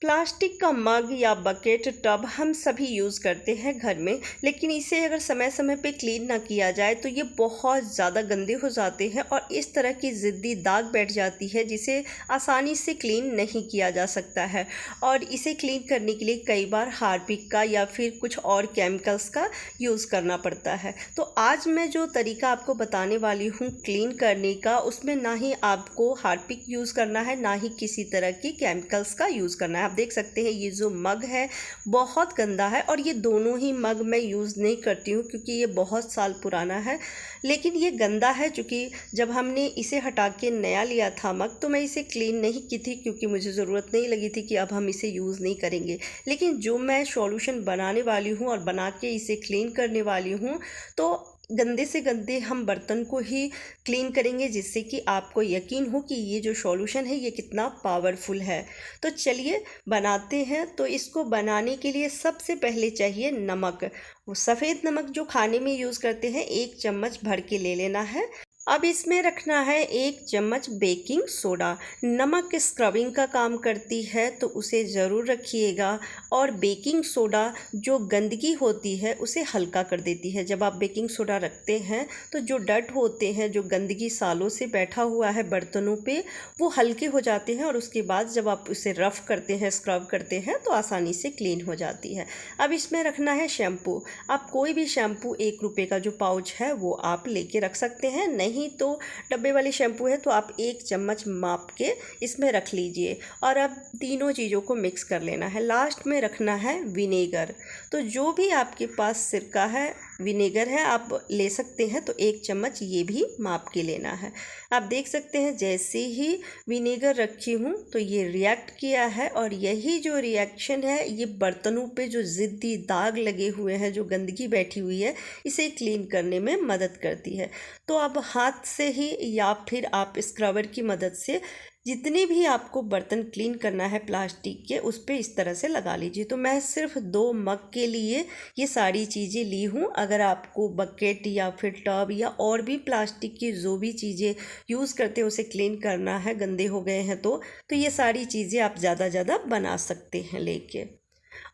Plastic का मग या bucket tub हम सभी यूज़ करते हैं घर में, लेकिन इसे अगर समय समय पे क्लीन ना किया जाए तो ये बहुत ज़्यादा गंदे हो जाते हैं और इस तरह की ज़िद्दी दाग बैठ जाती है जिसे आसानी से क्लीन नहीं किया जा सकता है। और इसे क्लीन करने के लिए कई बार हार्पिक का या फिर कुछ और केमिकल्स का यूज़ करना पड़ता है। तो आज मैं जो तरीका आपको बताने वाली हूँ क्लीन करने का, उसमें ना ही आपको हार्पिक यूज़ करना है ना ही किसी तरह की केमिकल्स का यूज़ करना है। आप देख सकते हैं ये जो मग है बहुत गंदा है और ये दोनों ही मग मैं यूज़ नहीं करती हूँ क्योंकि ये बहुत साल पुराना है, लेकिन ये गंदा है। चूँकि जब हमने इसे हटा के नया लिया था मग, तो मैं इसे क्लीन नहीं की थी क्योंकि मुझे ज़रूरत नहीं लगी थी कि अब हम इसे यूज़ नहीं करेंगे। लेकिन जो मैं सॉल्यूशन बनाने वाली हूँ और बना के इसे क्लीन करने वाली हूँ, तो गंदे से गंदे हम बर्तन को ही क्लीन करेंगे, जिससे कि आपको यकीन हो कि ये जो सॉल्यूशन है ये कितना पावरफुल है। तो चलिए बनाते हैं। तो इसको बनाने के लिए सबसे पहले चाहिए नमक। वो सफ़ेद नमक जो खाने में यूज़ करते हैं, 1 चम्मच भर के ले लेना है। अब इसमें रखना है 1 चम्मच बेकिंग सोडा। नमक स्क्रबिंग का काम करती है तो उसे ज़रूर रखिएगा। और बेकिंग सोडा जो गंदगी होती है उसे हल्का कर देती है। जब आप बेकिंग सोडा रखते हैं तो जो डर्ट होते हैं, जो गंदगी सालों से बैठा हुआ है बर्तनों पे, वो हल्के हो जाते हैं और उसके बाद जब आप उसे रफ़ करते हैं, स्क्रब करते हैं, तो आसानी से क्लीन हो जाती है। अब इसमें रखना है शैम्पू। आप कोई भी शैम्पू 1 रुपये का जो पाउच है वो आप लेके रख सकते हैं, नहीं तो डब्बे वाली शैम्पू है तो आप 1 चम्मच माप के इसमें रख लीजिए। और अब तीनों चीज़ों को मिक्स कर लेना है। लास्ट में रखना है विनेगर। तो जो भी आपके पास सिरका है, विनेगर है, आप ले सकते हैं। तो 1 चम्मच ये भी माप के लेना है। आप देख सकते हैं जैसे ही विनेगर रखी हूँ तो ये रिएक्ट किया है और यही जो रिएक्शन है ये बर्तनों पे जो ज़िद्दी दाग लगे हुए हैं, जो गंदगी बैठी हुई है, इसे क्लीन करने में मदद करती है। तो अब हाथ से ही या फिर आप स्क्रबर की मदद से जितने भी आपको बर्तन क्लीन करना है प्लास्टिक के, उस पर इस तरह से लगा लीजिए। तो मैं सिर्फ 2 मग के लिए ये सारी चीज़ें ली हूँ। अगर आपको बकेट या फिर टब या और भी प्लास्टिक की जो भी चीज़ें यूज़ करते हैं उसे क्लीन करना है, गंदे हो गए हैं तो ये सारी चीज़ें आप ज़्यादा बना सकते हैं लेके।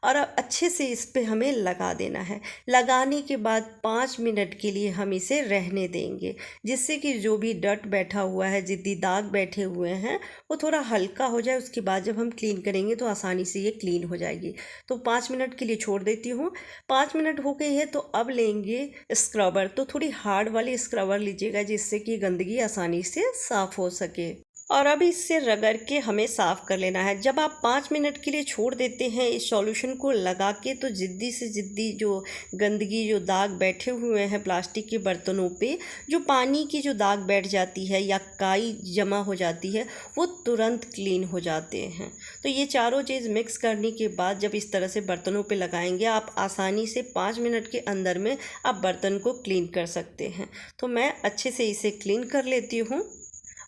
और अब अच्छे से इस पे हमें लगा देना है। लगाने के बाद 5 मिनट के लिए हम इसे रहने देंगे, जिससे कि जो भी डर्ट बैठा हुआ है, ज़िद्दी दाग बैठे हुए हैं, वो थोड़ा हल्का हो जाए। उसके बाद जब हम क्लीन करेंगे तो आसानी से ये क्लीन हो जाएगी। तो 5 मिनट के लिए छोड़ देती हूँ। 5 मिनट हो गई है तो अब लेंगे स्क्रबर। तो थोड़ी हार्ड वाली स्क्रबर लीजिएगा जिससे कि गंदगी आसानी से साफ़ हो सके। और अब इससे रगड़ के हमें साफ़ कर लेना है। जब आप 5 मिनट के लिए छोड़ देते हैं इस सॉल्यूशन को लगा के, तो ज़िद्दी से ज़िद्दी जो गंदगी, जो दाग बैठे हुए हैं प्लास्टिक के बर्तनों पे, जो पानी की जो दाग बैठ जाती है या काई जमा हो जाती है, वो तुरंत क्लीन हो जाते हैं। तो ये चारों चीज़ मिक्स करने के बाद जब इस तरह से बर्तनों पे लगाएंगे, आप आसानी से 5 मिनट के अंदर में आप बर्तन को क्लीन कर सकते हैं। तो मैं अच्छे से इसे क्लीन कर लेती हूँ।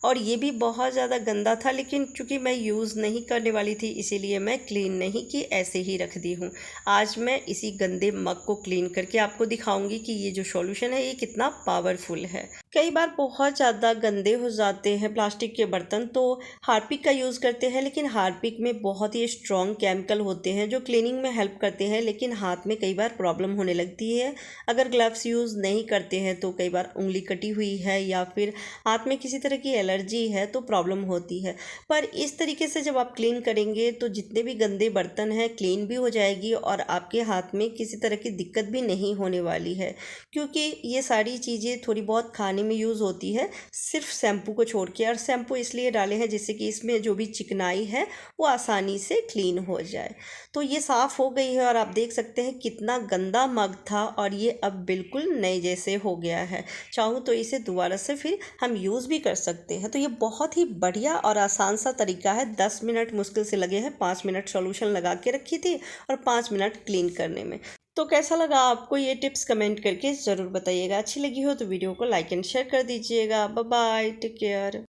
और ये भी बहुत ज़्यादा गंदा था, लेकिन चूँकि मैं यूज़ नहीं करने वाली थी इसीलिए मैं क्लीन नहीं की, ऐसे ही रख दी हूँ। आज मैं इसी गंदे मग को क्लीन करके आपको दिखाऊंगी कि ये जो सॉल्यूशन है ये कितना पावरफुल है। कई बार बहुत ज़्यादा गंदे हो जाते हैं प्लास्टिक के बर्तन तो हार्पिक का यूज़ करते हैं, लेकिन हार्पिक में बहुत ही स्ट्रॉन्ग केमिकल होते हैं जो क्लीनिंग में हेल्प करते हैं, लेकिन हाथ में कई बार प्रॉब्लम होने लगती है। अगर ग्लव्स यूज़ नहीं करते हैं तो कई बार उंगली कटी हुई है या फिर हाथ में किसी तरह की एलर्जी है तो प्रॉब्लम होती है। पर इस तरीके से जब आप क्लीन करेंगे तो जितने भी गंदे बर्तन हैं क्लीन भी हो जाएगी और आपके हाथ में किसी तरह की दिक्कत भी नहीं होने वाली है, क्योंकि ये सारी चीज़ें थोड़ी बहुत खाने में यूज़ होती है, सिर्फ शैम्पू को छोड़ के। और शैम्पू इसलिए डाले हैं जिससे कि इसमें जो भी चिकनाई है वो आसानी से क्लीन हो जाए। तो ये साफ़ हो गई है और आप देख सकते हैं कितना गंदा मग था और ये अब बिल्कुल नए जैसे हो गया है। चाहूँ तो इसे दोबारा से फिर हम यूज़ भी कर सकते हैं। तो ये बहुत ही बढ़िया और आसान सा तरीका है। 10 मिनट मुश्किल से लगे हैं, 5 मिनट सॉल्यूशन लगा के रखी थी और 5 मिनट क्लीन करने में। तो कैसा लगा आपको ये टिप्स, कमेंट करके ज़रूर बताइएगा। अच्छी लगी हो तो वीडियो को लाइक एंड शेयर कर दीजिएगा। Bye bye, take care.